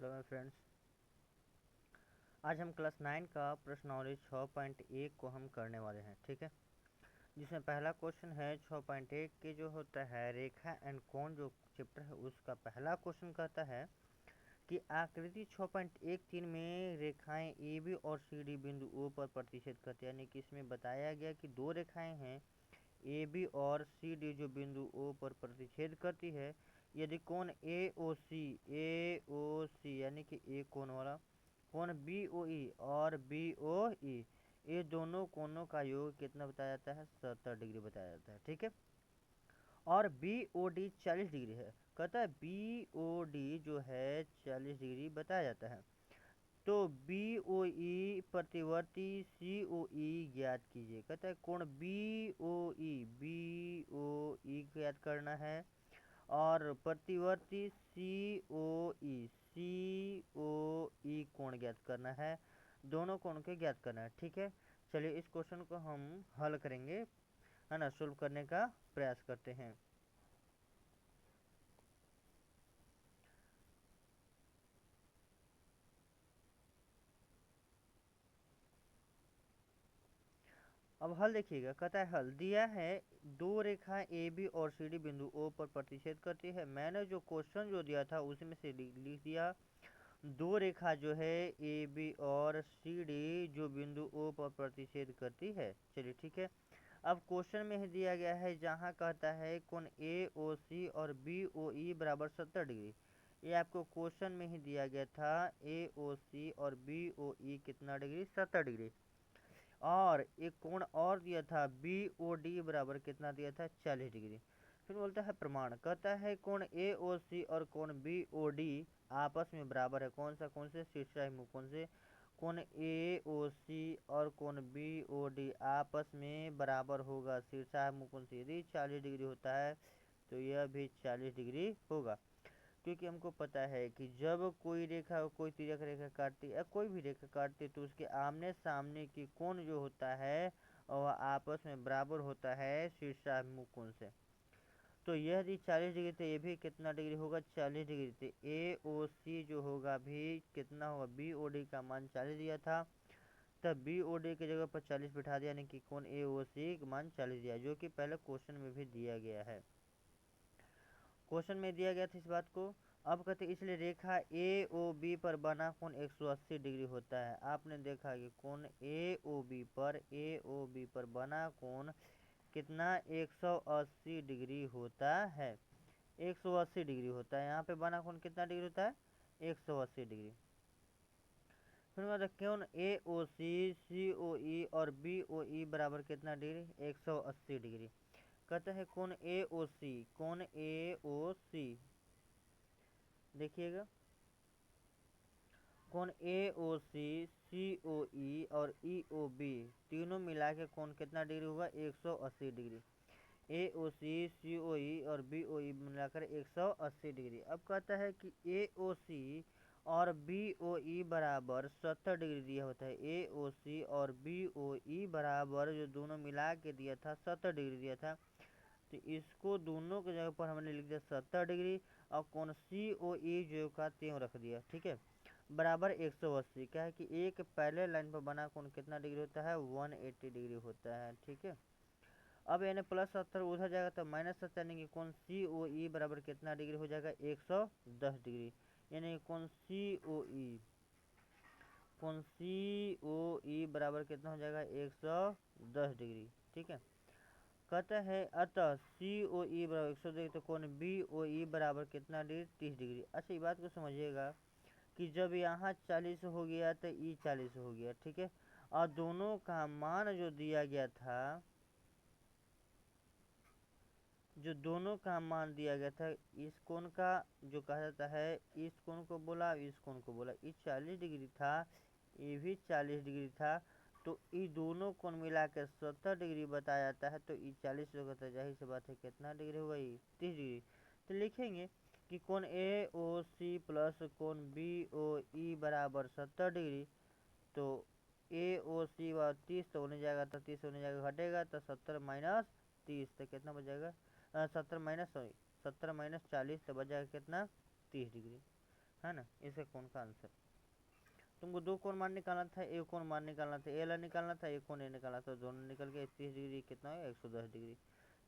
Hello my friends. आज हम class 9 का प्रश्नावली 6.1 को हम करने वाले हैं, ठीक है। जिसमें पहला क्वेश्चन है 6.1 के जो होता है रेखा एंड कोण जो चैप्टर है उसका पहला क्वेश्चन कहता है कि आकृति 6.13 में रेखाएं ए बी और सी डी बिंदु ओ पर प्रतिच्छेद करती है। यानी कि इसमें बताया गया कि दो रेखाएं हैं ए बी और सी डी जो बिंदु ओ पर प्रतिच्छेद करती है। यदि कोण ए ओ सी यानी कि ए कोण वाला कोण बी ओ ई और बी ओ ई ये दोनों कोणों का योग कितना बताया जाता है 70 डिग्री बताया जाता है, ठीक है। और बी ओ डी 40 डिग्री है। कहता है बी ओ डी जो है 40 डिग्री बताया जाता है। तो बी ओ ई प्रतिवर्ती सी ओ ई ज्ञात कीजिए। कहता है कोण बी ओ ई ज्ञात करना है और प्रतिवर्ती सी ओ ई कोण ज्ञात करना है। दोनों कोण के ज्ञात करना है, ठीक है। चलिए इस क्वेश्चन को हम हल करेंगे, है ना, सोल्व करने का प्रयास करते हैं। अब हल देखिएगा। कहता है हल दिया है दो रेखा ए बी और सी डी बिंदु ओ पर प्रतिच्छेद करती है। मैंने जो क्वेश्चन जो दिया था उसी में से लिख दिया दो रेखा जो है ए बी और सी डी जो बिंदु ओ पर प्रतिच्छेद करती है। चलिए ठीक है। अब क्वेश्चन में ही दिया गया है जहाँ कहता है कोण ए ओ सी और बी ओ ई बराबर 70 डिग्री। ये आपको क्वेश्चन में ही दिया गया था ए ओ सी और बी ओ ई कितना डिग्री 70 डिग्री। और एक कोण और दिया था बी ओ डी बराबर कितना दिया था 40 डिग्री। फिर बोलता है प्रमाण। कहता है कोण ए ओ सी और कोण बी ओ डी आपस में बराबर है। कौन से शीर्षाभिमुख कोण से? कोण ए ओ सी और कोण बी ओ डी आपस में बराबर होगा शीर्षाभिमुख कोण से। यदि 40 डिग्री होता है तो यह भी 40 डिग्री होगा। क्योंकि हमको पता है कि जब कोई रेखा कोई तिर्यक रेखा काटती है, कोई भी रेखा काटती है, तो उसके आमने सामने की कोण जो होता है वह आपस में बराबर होता है शीर्षाभिमुख कोण से। तो यह यदि 40 डिग्री तो ये भी कितना डिग्री होगा 40 डिग्री। तो ए ओ सी जो होगा भी कितना होगा, बी ओ डी का मान 40 दिया था, तब बी ओ डी की जगह पर 40 बिठा दिया, यानी कि कोण ए ओ सी का मान 40 दिया, जो कि पहले क्वेश्चन में भी दिया गया है। क्वेश्चन में दिया गया था इस बात को। अब कहते इसलिए रेखा ए ओ बी पर बना कोण 180 डिग्री होता है। आपने देखा कि कोण ए ओ बी पर बना कोण कितना 180 डिग्री होता है। 180 डिग्री होता है। यहाँ पे बना कोण कितना डिग्री होता है 180 डिग्री। फिर मतलब कोण ए ओ सी ओ ई और बी ओ ई बराबर कितना डिग्री 180 डिग्री। कहते हैं कोण ए ओ सी देखिएगा, कोण ए ओ सी ओ ई और ई ओ बी तीनों मिला के कोण कितना डिग्री होगा 180 डिग्री। ए ओ सी ओ ई और बी ओ ई मिलाकर 180 डिग्री। अब कहता है कि ए ओ सी और बी ओ ई बराबर 70 डिग्री दिया होता है। ए ओ सी और बी ओ ई बराबर जो दोनों मिला के दिया था 70 डिग्री दिया था, तो इसको दोनों की जगह पर हमने लिख दिया 70 डिग्री और कोण सी ओ ई जो का त्यों रख दिया, ठीक है, बराबर 180। क्या है कि एक पहले लाइन पर बना कोण कितना डिग्री होता है 180 डिग्री होता है, ठीक है। अब यानी प्लस 70 उधर जाएगा तो माइनस 70, यानी कि कोण सी ओ ई बराबर कितना डिग्री हो जाएगा 110 डिग्री। यानी कोण सी ओ ई बराबर कितना हो जाएगा 110 डिग्री, ठीक है। कहता है अतः सी ओ ई बराबर 110 डिग्री, तो कोण बी ओ ई बराबर कितना डिग्री 30 डिग्री। अच्छा ये बात को समझिएगा कि जब यहाँ 40 हो गया तो ई 40 हो गया, ठीक है। और दोनों का मान जो दिया गया था, जो दोनों का मान दिया गया था, इस कोण का जो कहा जाता है, इस कोण को बोला इस कोण को बोला, ये 40 डिग्री था, ये भी 40 डिग्री था, तो ये दोनों कोण मिला के 70 डिग्री बताया जाता है। तो ये 40 होगा तो जाहिर सी बात है कितना डिग्री होगा ये 30 डिग्री। तो लिखेंगे कि कोण ए ओ सी प्लस कोण बी ओ ई बराबर 70 डिग्री। तो ए ओ सी व 30 तो होने जाएगा, तो 30 होने जाएगा घटेगा, तो 70 माइनस 30 तो कितना बच जाएगा 70 माइनस 40 तो बच जाएगा कितना 30 डिग्री। है ना। इसका कौन का आंसर, तुमको दो कोण मान निकालना था, एक कोण मान निकालना था, ए ला निकालना था, एक कोण ए निकालना था, दोनों निकल के 30 डिग्री कितना है 110 डिग्री।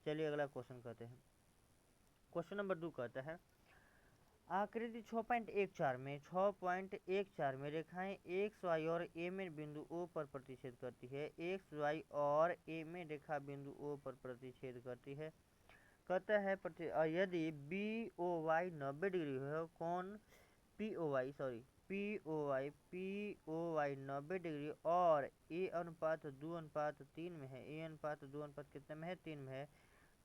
चलिए अगला क्वेश्चन करते हैं। क्वेश्चन नंबर 2 कहता है आकृति 6.14 में 6.14 में रेखाएं एक्स वाई और ए में बिंदु ओ पर प्रतिच्छेद करती है। एक्स वाई और ए में रेखा बिंदु ओ पर प्रतिच्छेद करती है। कहता है यदि बी ओ वाई 90 डिग्री है, कौन पी ओ वाई 90 डिग्री और ए अनुपात 2:3 में है। ए अनुपात 2:3 कितने में है, 3 में है।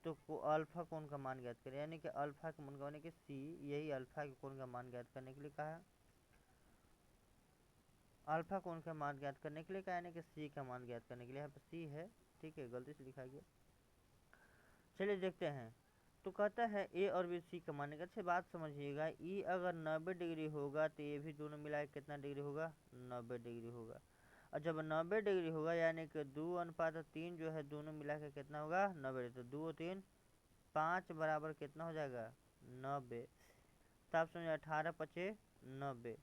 तो अल्फा कोण का मान ज्ञात करें, यानी कि अल्फा का मान यानी कि सी, यही अल्फा के कोण का मान ज्ञात करने के लिए कहा है। अल्फा कोण का मान ज्ञात करने के लिए कहा, यानी कि सी का मान ज्ञात करने के लिए। यहाँ पर सी है, ठीक है, गलती से लिखा गया। चलिए देखते हैं। तो कहता है ए और बी सी का मान, अच्छे बात समझिएगा, ई अगर 90 डिग्री होगा तो ये भी दोनों मिला के कितना डिग्री होगा, 90 डिग्री होगा। और जब 90 डिग्री होगा यानी कि 2:3 जो है दोनों मिला के कितना होगा 90। तो 2 3 5 बराबर कितना हो जाएगा 90। तब समझ 18×5 = 90।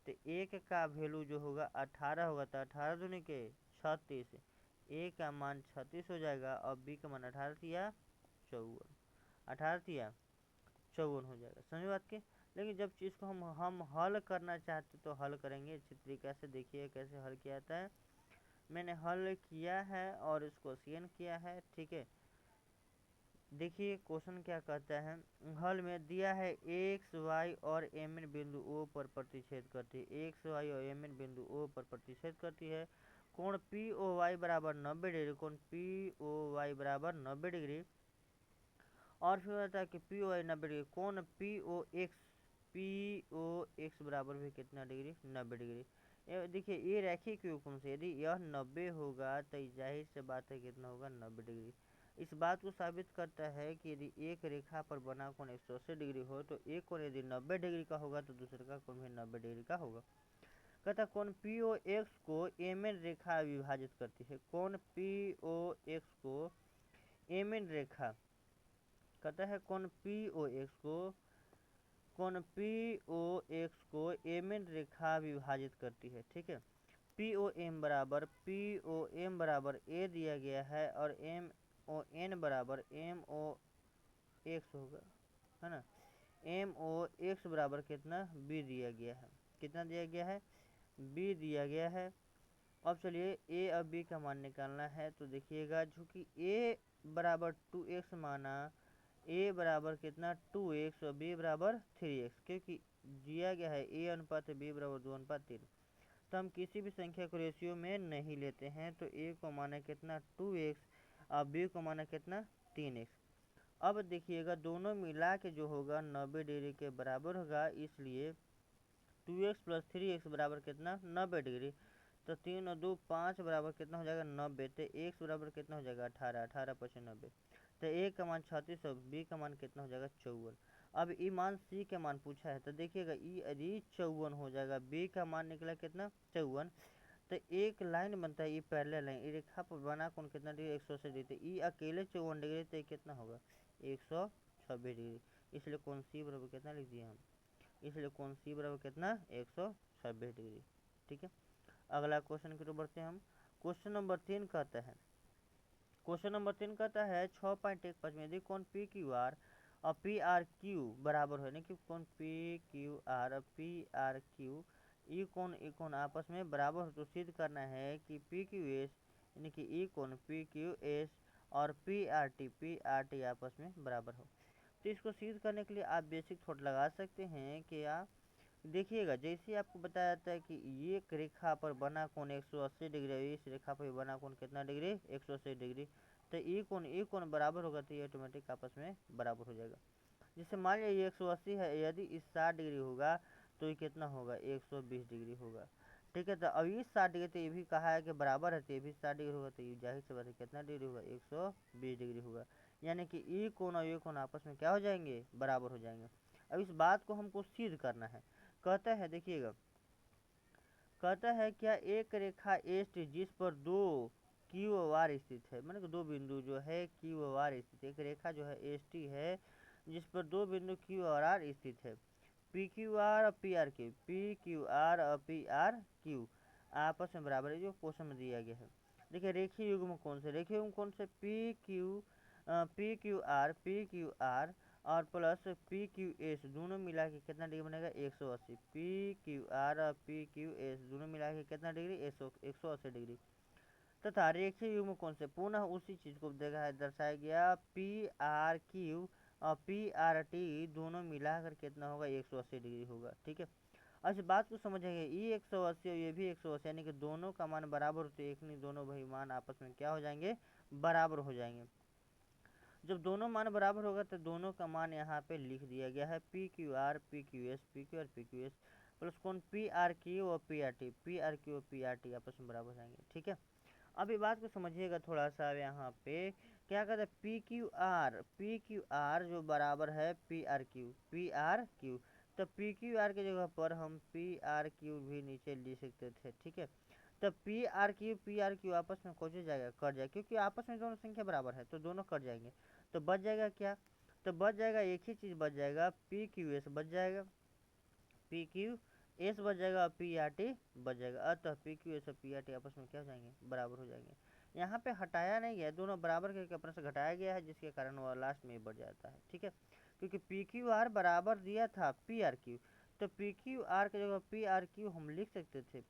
तो एक का वैल्यू जो होगा 18 होगा, तो 18 दूनी के 36। ए का मान 36 हो जाएगा और बी का मान 18 तिया 54, 18 तिया 54 हो जाएगा। समझ बात के। लेकिन जब चीज़ को हम हल करना चाहते तो हल करेंगे अच्छी तरीके से। देखिए कैसे हल किया जाता है। मैंने हल किया है और इसको सीएन किया है, ठीक है। देखिए क्वेश्चन क्या कहता है, हल में दिया है एक्स वाई और एम एन बिंदु ओ पर प्रतिच्छेद करती है। एक्स वाई और एम एन बिंदु ओ पर प्रतिच्छेद करती है। कोण पी ओ वाई बराबर 90 डिग्री, कोण पी ओ वाई बराबर 90 डिग्री। और फिर होता है कि पी ओ वाई 90 डिग्री, कोण पी ओ एक्स बराबर भी कितना डिग्री 90 डिग्री। देखिए ये रैखिक कोण से यदि यह 90 होगा तो जाहिर से बात है कितना होगा 90 डिग्री। इस बात को साबित करता है कि यदि एक रेखा पर बना कोण 180 डिग्री हो तो एक कोण यदि 90 डिग्री का होगा तो दूसरे का कोण भी 90 डिग्री का होगा। कहता कोण पी ओ एक्स को एम एन रेखा विभाजित करती है। कोण पी ओ एक्स को एम एन रेखा, कहता है कोण पी ओ एक्स को एम एन रेखा विभाजित करती है, ठीक है। पी ओ एम बराबर ए दिया गया है और एम ओ एन बराबर एम ओ एक्स होगा, है ना। एम ओ एक्स बराबर कितना बी दिया गया है, कितना दिया गया है बी दिया गया है। अब चलिए ए और बी का मान निकालना है। तो देखिएगा चूँकि ए बराबर 2x माना, ए बराबर कितना 2x और बी बराबर 3x, क्योंकि दिया गया है ए अनुपात बी बराबर 2:3। तो हम किसी भी संख्या को रेशियो में नहीं लेते हैं। तो ए को माना कितना 2x और बी को माना कितना 3x। अब देखिएगा दोनों मिला के जो होगा 90 डिग्री के बराबर होगा, इसलिए 2x + 3x बराबर कितना 90 डिग्री। तो 3 और 2 5 बराबर कितना हो जाएगा 90। तो x बराबर कितना हो जाएगा 18, 18×5 = 90। तो ए का मान 36 और बी का मान कितना हो जाएगा 54। अब ई मान सी के मान पूछा है, तो देखिएगा ई यदि 54 हो जाएगा, बी का मान निकला कितना 54। तो एक लाइन बनता है, ये पैरेलल लाइन, रेखा पर बना कोण कितना डिग्री 180 डिग्री। ई अकेले 54 डिग्री, तो कितना होगा 126 डिग्री। इसलिए कोण सी बराबर कितना लिख दिए हम, इसलिए कोण सी बराबर कितना 126 डिग्री, ठीक है। अगला क्वेश्चन की ओर बढ़ते हैं हम। क्वेश्चन नंबर 3 कहता है 6.15 में यदि कोण पी क्यू आर और पी आर क्यू बराबर हो, यानी कि कोण पी क्यू आर और पी आर क्यू ई कोण आपस में बराबर हो, तो सिद्ध करना है कि पी क्यू एस यानी कि ई कोण पी क्यू एस और पी आर टी आपस में बराबर हो। तो इसको सिद्ध करने के लिए आप बेसिक थोड़ा लगा सकते हैं कि आप देखिएगा जैसे आपको बताया जाता है कि ये एक रेखा पर बना कोण 180 डिग्री है, इस रेखा पर बना कोण कितना डिग्री 180 डिग्री। तो ये कोण बराबर होगा, तो ये ऑटोमेटिक आपस में बराबर हो जाएगा। जैसे मान लिया ये 180 है, यदि इस 60 डिग्री होगा तो ये कितना होगा 120 डिग्री होगा, ठीक है। तो अब इस 60 डिग्री, तो ये भी कहा है कि बराबर है, तो ये भी 60 डिग्री होगा, तो ये जाहिर सी बात है कितना डिग्री होगा 120 डिग्री होगा। यानी कि ये कोण और ये कोण आपस में क्या हो जाएंगे बराबर हो जाएंगे। अब इस बात को हमको सिद्ध करना है। कहता है देखिएगा, कहता है क्या एक रेखा एस जिस पर दो क्यू आर स्थित है, माने कि दो बिंदु जो है क्यू आर स्थित है, एक रेखा जो है एस टी है जिस पर दो बिंदु क्यू और आर स्थित है। पी क्यू आर और P R Q, P Q are और पी आर क्यू आपस में बराबर है, जो क्वेश्चन में दिया गया है। देखिए रेखीय युग्म कौन से, रेखीय युग्म कौन से, पी क्यू आर और प्लस पी क्यू एस दोनों मिला के कितना डिग्री बनेगा 180। पी क्यू आर और पी क्यू एस दोनों मिला के कितना डिग्री 180 डिग्री। तथा रेखीय युग्म कौन से, पुनः उसी चीज को देखा है दर्शाया गया, पी आर क्यू और पी आर टी दोनों मिलाकर कितना होगा 180 डिग्री होगा। ठीक है, अब इस बात को समझेंगे, ये 180 और ये भी 180 यानी कि दोनों का मान बराबर होते, एक नहीं दोनों भाई मान आपस में क्या हो जाएंगे, बराबर हो जाएंगे। जब दोनों मान बराबर होगा तो दोनों का मान यहाँ पे लिख दिया गया है, P Q R P Q S, P Q R P Q S plus कौन पी आर क्यू और P R T, P R Q और पी आर टी आपस में बराबर हो जाएंगे। ठीक है, अब ये बात को समझिएगा थोड़ा सा, यहाँ पे क्या कहते हैं, पी क्यू आर जो बराबर है पी आर क्यू, तो पी क्यू आर की जगह पर हम पी आर क्यू भी नीचे लिख सकते थे। ठीक है, तो पी आर क्यू आपस में कट जाएगा, कट जाएगा, क्योंकि आपस में दोनों संख्या बराबर है तो दोनों कट जाएंगे। तो बच जाएगा क्या, तो बच जाएगा एक ही चीज़ बच जाएगा, पी क्यू एस बच जाएगा, पी क्यू एस बच जाएगा, पी आर टी बच जाएगा। अतः पी क्यू एस और पी आर टी आपस में क्या हो जाएंगे, बराबर हो जाएंगे। यहाँ पे हटाया नहीं गया, दोनों बराबर करके अपने से घटाया गया है, जिसके कारण वह लास्ट में बढ़ जाता है। ठीक है, क्योंकि पी क्यू आर बराबर दिया था पी आर क्यू, तो पी क्यू आर की जगह पी आर क्यू हम लिख सकते थे,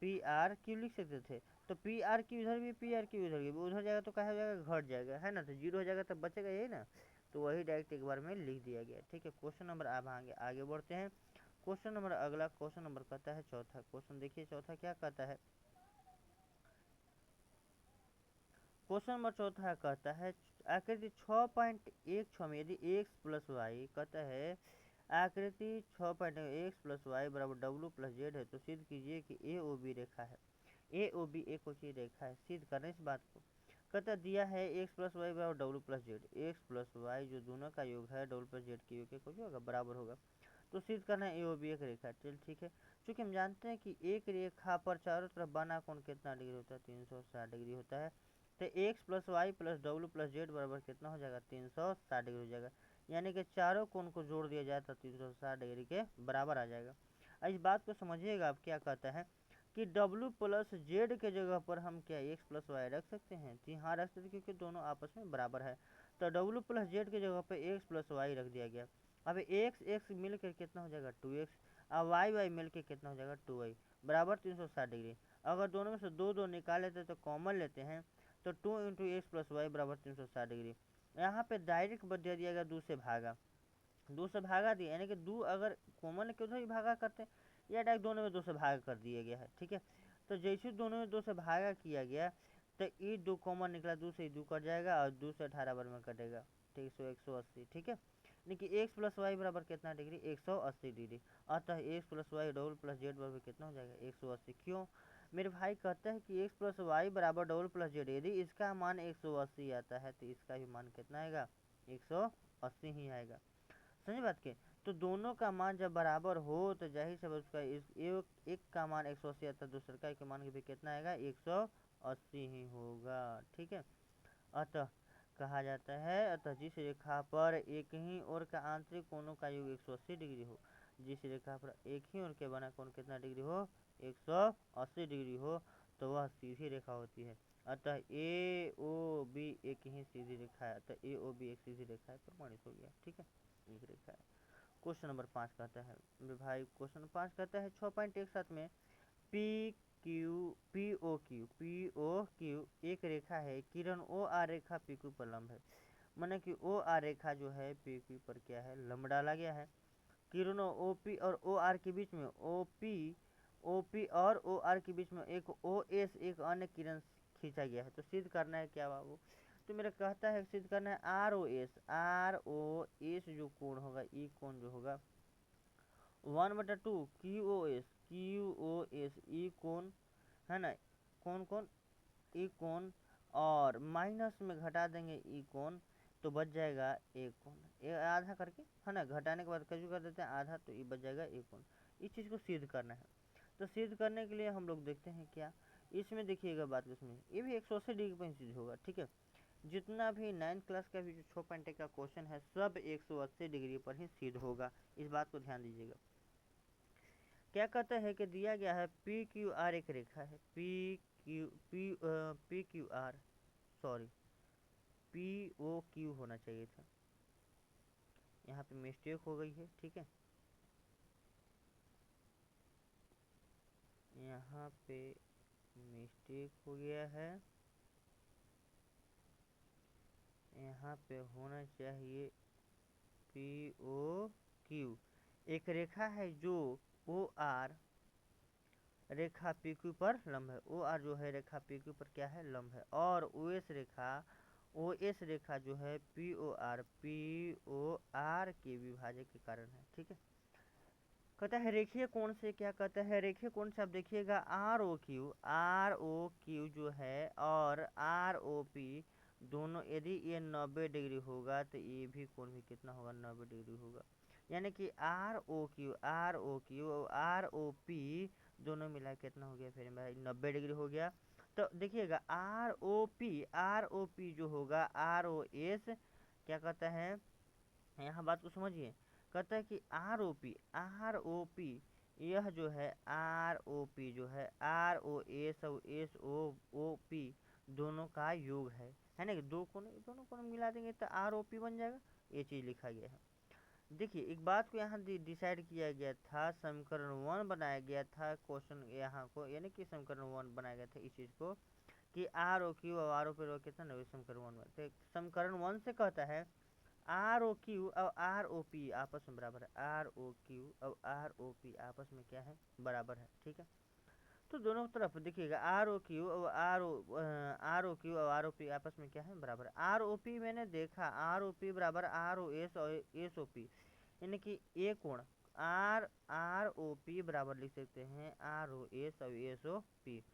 पी आर क्यू लिख सकते थे। तो पी आर क्यू इधर भी, पी आर क्यू इधर भी, उधर जाएगा तो क्या हो जाएगा, घट जाएगा, है ना, तो जीरो हो जाएगा तब बचेगा यही ना, तो वही डायरेक्ट एक बार में लिख दिया गया। ठीक है, क्वेश्चन नंबर अब आगे बढ़ते हैं। क्वेश्चन नंबर अगला क्वेश्चन नंबर कहता है चौथा क्वेश्चन, देखिए चौथा क्या कहता है, क्वेश्चन नंबर चौथा कहता है आकृति 6.16 में यदि x प्लस वाई कहता है, आकृति 6.x प्लस वाई बराबर डब्ल्यू प्लस जेड है, तो सिद्ध कीजिए कि ए ओ बी रेखा है, ए ओ बी एक ऊंची रेखा है। सिद्ध करने इस बात को, कहता दिया है x प्लस वाई बराबर W plus Z, X plus Y जो दोनों का योग है डब्ल्यू प्लस जेड के योग के कुछ होगा, बराबर होगा। तो सिद्ध करना है ए ओ बी एक रेखा, चल ठीक है। चूँकि हम जानते हैं कि एक रेखा पर चारों तरफ बना कोण कितना डिग्री होता है, 360 डिग्री होता है, तो X plus Y plus W plus Z बराबर कितना हो जाएगा, 360 डिग्री हो जाएगा। यानी कि चारों कोण को जोड़ दिया जाए तो 360 डिग्री के बराबर आ जाएगा। इस बात को समझिएगा, आप क्या कहता है कि डब्ल्यू प्लस जेड के जगह पर हम क्या एक्स प्लस वाई रख सकते हैं, जी हाँ रख सकते हैं, क्योंकि दोनों आपस में बराबर है। तो डब्ल्यू प्लस जेड की जगह पर एक्स प्लस वाई रख दिया गया। अब एक्स एक्स मिल कर कितना हो जाएगा 2x, और वाई वाई मिल के कितना हो जाएगा 2y बराबर 360 डिग्री। अगर दोनों में से दो दो निकाल लेते तो कॉमन लेते हैं, तो 2 इंटू एक्स प्लस वाई बराबर 360 डिग्री। यहाँ पे डायरेक्ट दे दिया गया 2 से भागा, 2 से भागा दिया, यानी कि 2 अगर कॉमन के उधर ही भागा करते, या डायरेक्ट दोनों में 2 से भागा कर दिया गया है। ठीक है, तो जैसे दोनों में 2 से भागा किया गया, तो ये 2 कॉमन निकला, 2 से 2 कट जाएगा और 2 से 18 बार में कटेगा, ठीक, 180। ठीक है, देखिए एक्स प्लस वाई बराबर कितना डिग्री 180 डिग्री। अतः X plus Y W plus Z बराबर कितना हो जाएगा 180। क्यों, मेरे भाई कहते हैं कि एक्स प्लस वाई बराबर डबल प्लस जेड, यदि इसका मान 180 आता है तो इसका भी मान कितना आएगा 180 ही आएगा। समझ बात के, तो दोनों का मान जब बराबर हो तो जाहिर से उसका एक का मान 180 आता है, दूसरे का मान भी कितना आएगा 180 ही होगा। ठीक है, अतः कहा जाता है, अतः जिस रेखा पर एक ही ओर का आंतरिक कोणों का योग 180 डिग्री हो, जिस रेखा पर एक ही ओर के बना कोण कितना डिग्री हो 180 डिग्री हो, तो वह सीधी रेखा होती है। अतः ए ओ बी एक ही सीधी रेखा है, अतः ए ओ बी एक सीधी रेखा है, प्रमाणित हो गया। ठीक है, एक रेखा है। क्वेश्चन नंबर 5 कहता है भाई, क्वेश्चन 5 कहता है 6.17 में पी ओ क्यू एक रेखा है, किरण ओ आर रेखा पी क्यू पर लंब है। माने कि ओ आर रेखा जो है पी क्यू पर क्या है, लंब डाला गया है। किरणों ओ पी और ओ आर के बीच में ओ पी और ओ आर के बीच में एक ओ एस एक अन्य किरण खींचा गया है। तो सिद्ध करना है क्या बाबू, तो मेरा कहता है सिद्ध करना है आर ओ एस जो कोण होगा, ई कोण जो होगा 1/2 क्यू ओ एस ई कोण है ना, कौन कौन ई कोण, और माइनस में घटा देंगे ई कोण, तो बच जाएगा एक कोण, आधा करके है ना, घटाने के बाद कैसे कर देते हैं आधा, तो ये बच जाएगा एक कोण। इस चीज़ को सिद्ध करना है। तो सिद्ध करने के लिए हम लोग देखते हैं क्या, इसमें देखिएगा बात, इसमें ये भी 180 डिग्री पर सिद्ध होगा। ठीक है, जितना भी 9th क्लास का भी जो 6 का क्वेश्चन है सब 180 डिग्री पर ही सिद्ध होगा, इस बात को ध्यान दीजिएगा। क्या कहता है कि दिया गया है पी क्यू आर एक रेखा है, P Q R, sorry P O Q होना चाहिए था, यहाँ पे मिस्टेक हो गई है, ठीक है, यहाँ पे मिस्टेक हो गया है, यहाँ पे होना चाहिए पी ओ क्यू। एक रेखा है जो ओ आर रेखा पी क्यू पर लंब है, ओ आर जो है रेखा पी क्यू पर क्या है, लंब है, और ओ एस रेखा जो है पी ओ आर के विभाजक के कारण है, ठीक है। कहता है रेखीय कोण से, क्या कहता है रेखीय कोण से आप देखिएगा आर ओ क्यू जो है और आर ओ पी दोनों यदि ये 90 डिग्री होगा तो ये भी कोण भी कितना होगा, 90 डिग्री होगा। यानी कि आर ओ क्यू और आर ओ पी दोनों मिला कितना हो गया फिर भाई, 90 डिग्री हो गया। तो देखिएगा आर ओ पी जो होगा आर ओ एस, क्या कहता है यहाँ बात को समझिए, कहता है कि आर ओ पी यह जो है आर ओ पी जो है आर ओ एस और एस ओ पी दोनों का योग है ना, कि दोनों को मिला देंगे तो आर ओ पी बन जाएगा, ये चीज़ लिखा गया है। देखिए एक बात को यहाँ डिसाइड किया गया था, समीकरण 1 बनाया गया था क्वेश्चन यहाँ को, यानी कि समीकरण 1 बनाया गया था इस चीज़ को कि आर ओ क्यू और आर ओ पी कितना ना, समीकरण 1 में, तो समीकरण 1 से कहता है आर ओ क्यू और आर ओ पी आपस में बराबर है, आर ओ क्यू और आर ओ पी आपस में क्या है, बराबर है, ठीक है। तो दोनों तरफ देखिएगा आर ओ क्यू और आर ओ क्यू और आर ओ पी आपस में क्या है, बराबर है। आर ओ पी मैंने देखा आर ओ पी बराबर आर ओ एस और एस ओ पी, यानी कि ये कोण आर ओ पी बराबर लिख सकते हैं आर ओ एस और एस ओ पी,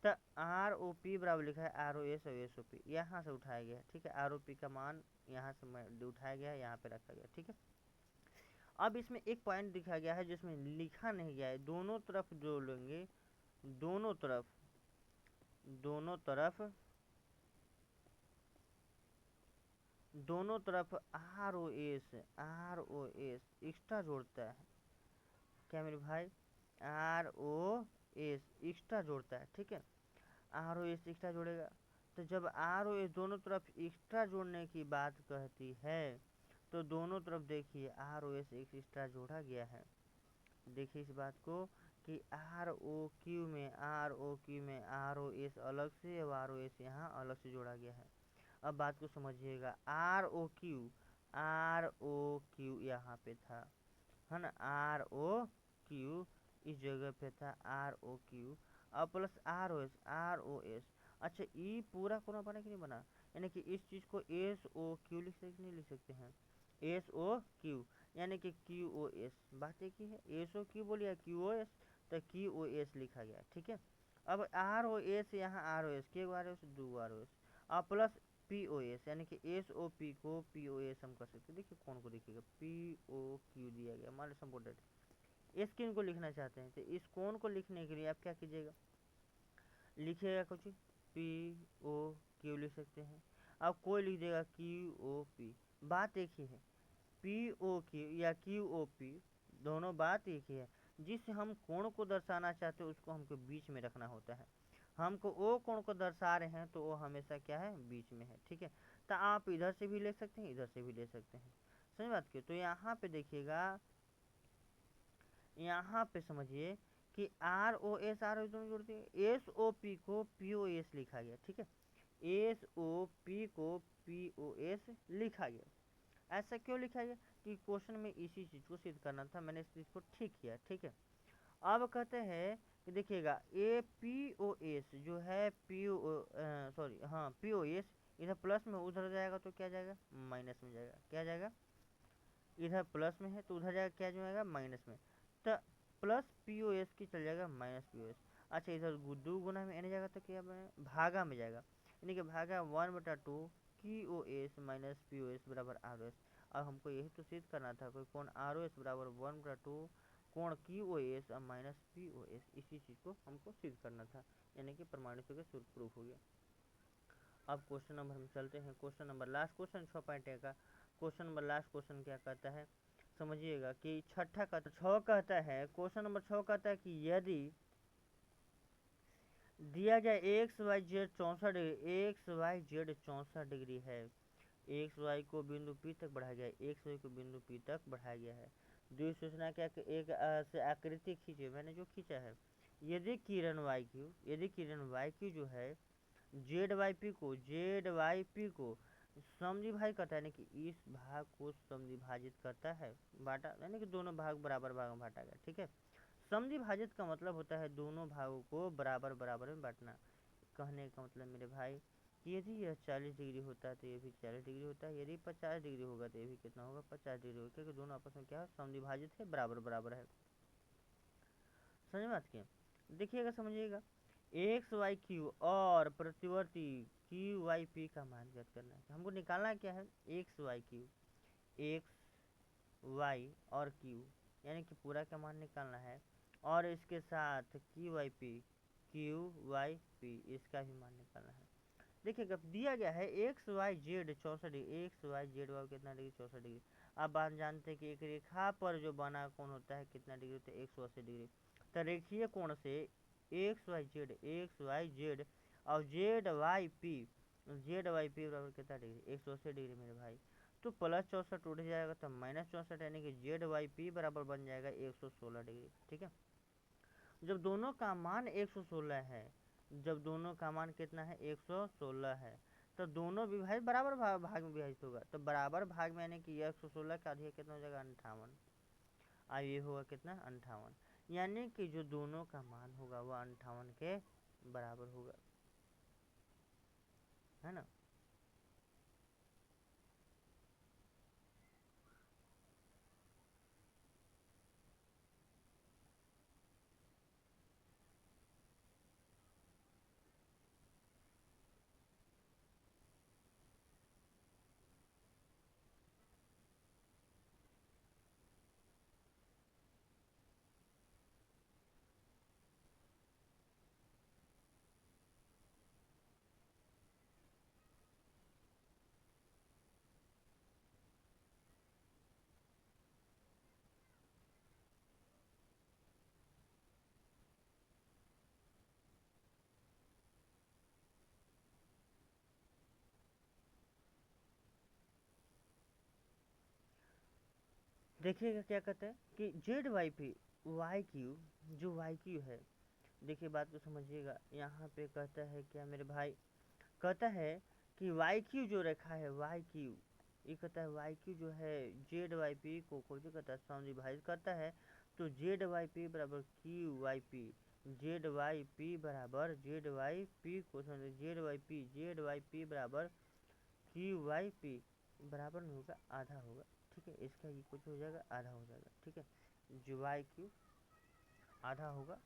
तो आर ओ पी बराबर लिखा है आर ओ एस और एस ओ पी, यहाँ से उठाया गया है, ठीक है, आर ओ पी का मान यहाँ से उठाया गया है, यहाँ पे रखा गया, ठीक है। अब इसमें एक पॉइंट दिखा गया है जिसमें लिखा नहीं गया है, दोनों तरफ जो लेंगे, दोनों तरफ दोनों तरफ आर ओ एस एक्स्ट्रा जोड़ता है, क्या मेरे भाई, आर ओ एस एक्स्ट्रा जोड़ता है, ठीक है, आर ओ एस एक्स्ट्रा जोड़ेगा, तो जब आर ओ एस दोनों तरफ एक्स्ट्रा जोड़ने की बात कहती है तो दोनों तरफ देखिए आर ओ एस एक एक्स्ट्रा जोड़ा गया है, देखिए इस बात को कि आर ओ क्यू में आर ओ एस अलग से और आर ओ एस यहाँ अलग से जोड़ा गया है। अब बात को समझिएगा, आर ओ क्यू यहाँ पे था, है ना, आर ओ क्यू इस जगह पे था आर ओ क्यू और प्लस आर ओ एस। अच्छा ये पूरा कोना बना कि नहीं बना, यानी कि इस चीज़ को एस ओ क्यू लिख सकते नहीं लिख सकते हैं, एस ओ क्यू यानी कि क्यू ओ एस, बात एक ही है, एस ओ क्यू बोलिए क्यू ओ एस, तो क्यू ओ एस लिखा गया, ठीक है। अब आर ओ एस यहाँ आर ओ एस के आर ओ एस दो आर ओ एस और प्लस पी ओ एस, यानी कि एस ओ पी को पी ओ एस हम कर सकते हैं। देखिए कौन को देखिएगा पी ओ क्यू दिया गया, मान लो सपोर्टेड, इस किन को लिखना चाहते हैं तो इस कोण को लिखने के लिए आप क्या कीजिएगा, लिखिएगा कुछ पी ओ क्यू लिख सकते हैं, अब कोई लिख देगा क्यू ओ पी, बात एक ही है, पी ओ क्यू या क्यू ओ पी दोनों बात एक ही है, जिस हम कोण को दर्शाना चाहते हैं उसको हमको बीच में रखना होता है, हमको ओ कोण को दर्शा रहे हैं तो वो हमेशा क्या है, बीच में है, ठीक है। तो आप इधर से भी ले सकते हैं इधर से भी ले सकते हैं, समझ बात क्यों, तो यहाँ पे देखिएगा, यहाँ पे समझिए कि आर ओ दोनों जोड़ते हैं, एस ओ पी को पी ओ एस लिखा गया, ठीक है, एस ओ पी को पी ओ एस लिखा गया। ऐसा क्यों लिखा गया कि क्वेश्चन में इसी चीज़ को सिद्ध करना था, मैंने इस चीज़ को ठीक किया, ठीक है। अब कहते हैं कि देखिएगा ए पी ओ एस जो है पी ओ एस इधर प्लस में उधर जाएगा तो क्या जाएगा, माइनस में जाएगा, क्या जाएगा, इधर प्लस में है तो उधर जाएगा क्या जाएगा, माइनस में, तो प्लस पी ओ एस की चल जाएगा माइनस पी ओ एस। अच्छा इधर दो गुना में आने जाएगा तो क्या भागा में जाएगा, यानी कि भागा 1/2 की O S minus P O S बराबर आर ओ एस। अब हमको यही तो सिद्ध करना था, कोई कोण आर ओ एस बराबर 1/2 कोण की ओ एस और माइनस पी ओ एस, इसी चीज़ को हमको सिद्ध करना था, यानी कि प्रमाणित हो गया, प्रूफ हो गया। अब क्वेश्चन नंबर हम चलते हैं, क्वेश्चन नंबर लास्ट क्वेश्चन 6.1 का। क्वेश्चन नंबर लास्ट क्वेश्चन क्या कहता है समझिएगा कि छठा का 6 कहता है, क्वेश्चन नंबर 6 कहता है कि यदि दिया गया X Y Z 64 degree, X Y Z 64 degree है, एक्स वाई को बिंदु पी तक बढ़ाया गया है, एक्स वाई को बिंदु पी तक बढ़ाया गया है। द्वि सूचना क्या एक से आकृति खींचे, मैंने जो खींचा है, यदि किरण वाई क्यू, यदि किरण वाई क्यू जो है जेड वाई पी को, जेड वाई पी को समद्विभाजित करता है, यानी कि इस भाग को समद्विभाजित करता है, बांटा यानी कि दोनों भाग बराबर भाग में बांटा गया, ठीक है। समद्विभाजित का मतलब होता है दोनों भागों को बराबर बराबर में बांटना। कहने का मतलब मेरे भाई कि यदि यह 40 डिग्री होता है तो ये भी 40 डिग्री होता है, यदि 50 डिग्री होगा तो ये भी कितना होगा 50 डिग्री होगा, क्योंकि दोनों आपस में क्या है समद्विभाजित है, बराबर बराबर है। समझ बात की, देखिएगा समझिएगा, एक्स वाई क्यू और प्रतिवर्ती क्यू वाई पी का मान ज्ञात करना है। हमको निकालना क्या है, X Y Q, X Y और क्यू यानी कि पूरा का मान निकालना है, और इसके साथ Q Y P, Q Y P इसका भी मान निकालना है। देखिएगा दिया गया है X Y Z 64 degree, X Y Z Y कितना डिग्री 64 डिग्री। अब आप जानते हैं कि एक रेखा पर जो बना कोण होता है कितना डिग्री होता है 180 डिग्री। तो रेखीय कोण से एक्स वाई जेड और जेड वाई पी बराबर कितना डिग्री 180 डिग्री मेरे भाई। तो प्लस 64 उठ जाएगा तो माइनस 64 यानी कि जेड वाई पी बराबर बन जाएगा 116 डिग्री, ठीक है। जब दोनों का मान 116 है, जब दोनों का मान कितना है 116 है, तो दोनों विभाजित बराबर भाग में विभाजित होगा, तो बराबर भाग में यानी कि 116 का अधिक कितना हो जाएगा 58, और ये होगा कितना 58, यानी कि जो दोनों का मान होगा वह 58 के बराबर होगा, है ना। देखिएगा क्या कहते हैं कि Z Y P Y Q, जो वाई क्यू है, देखिए बात को समझिएगा, यहाँ पे कहता है क्या मेरे भाई, कहता है कि वाई क्यू जो रेखा है वाई क्यू, ये कहता है वाई क्यू जो है जेड वाई पी को कोई भी कहता है समद्विभाजित करता है, तो जेड वाई पी बराबर Q Y P, Z Y P बराबर जेड वाई पी को समझ, जेड वाई पी बराबर क्यू वाई पी बराबर नहीं होगा, आधा होगा, ठीक है। इसका ये कुछ हो जाएगा आधा हो जाएगा, ठीक है, जो वाई क्यू आधा होगा,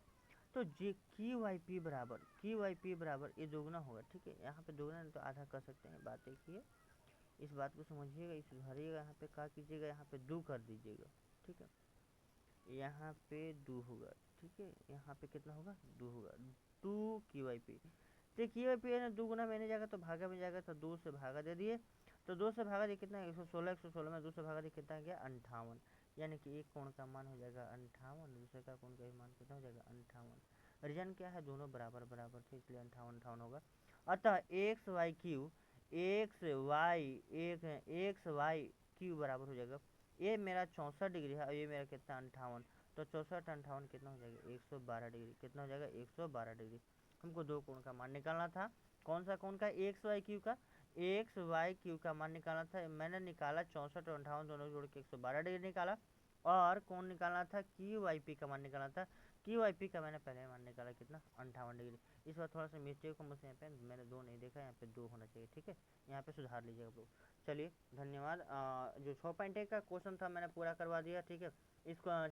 तो जे क्यू वाई पी बराबर ये दोगुना होगा, ठीक है। यहाँ पे दोगुना नहीं तो आधा कर सकते हैं, बात एक ही है, इस बात को समझिएगा, इस सुधारिएगा, यहाँ पे क्या कीजिएगा, यहाँ पे 2 कर दीजिएगा, ठीक है, यहाँ पे 2 होगा, ठीक है, यहाँ पे कितना होगा 2 होगा, 2 क्यू वाई पी, तो क्यू वाई पी है ना 2 गुना में नहीं जाएगा तो भागा में जाएगा, तो 2 से भागा दे दिए, तो 2 से भागा दिए कितना 116 में 2 से भागा दिए कितना गया 58, यानी कि एक कोण का मान हो जाएगा 58, दूसरे का कोण का भी मान कितना हो जाएगा 58। रीजन क्या है, दोनों बराबर बराबर थे इसलिए 58 होगा। अतः X Y Q, X Y Q बराबर हो जाएगा, ये मेरा 64 डिग्री है और ये मेरा कितना 58, तो 64 58 कितना हो जाएगा 112 डिग्री, कितना हो जाएगा 112 डिग्री। हमको दो कोण का मान निकालना था, कौन सा कोण का एक्स वाई क्यू का मान निकालना था, मैंने निकाला 64 और 58 दोनों जोड़ के 112 डिग्री निकाला, और कौन निकालना था क्यू वाई पी का मान निकालना था, क्यू वाई पी का मैंने पहले मान निकाला कितना 58 डिग्री। इस बार थोड़ा सा मिस्टेक हो मुझसे, यहाँ पे मैंने 2 नहीं देखा, यहाँ पे 2 होना चाहिए, ठीक है, यहाँ पे सुधार लीजिएगा आप लोग। चलिए धन्यवाद, जो 6.1 का क्वेश्चन था मैंने पूरा करवा दिया, ठीक है। इसको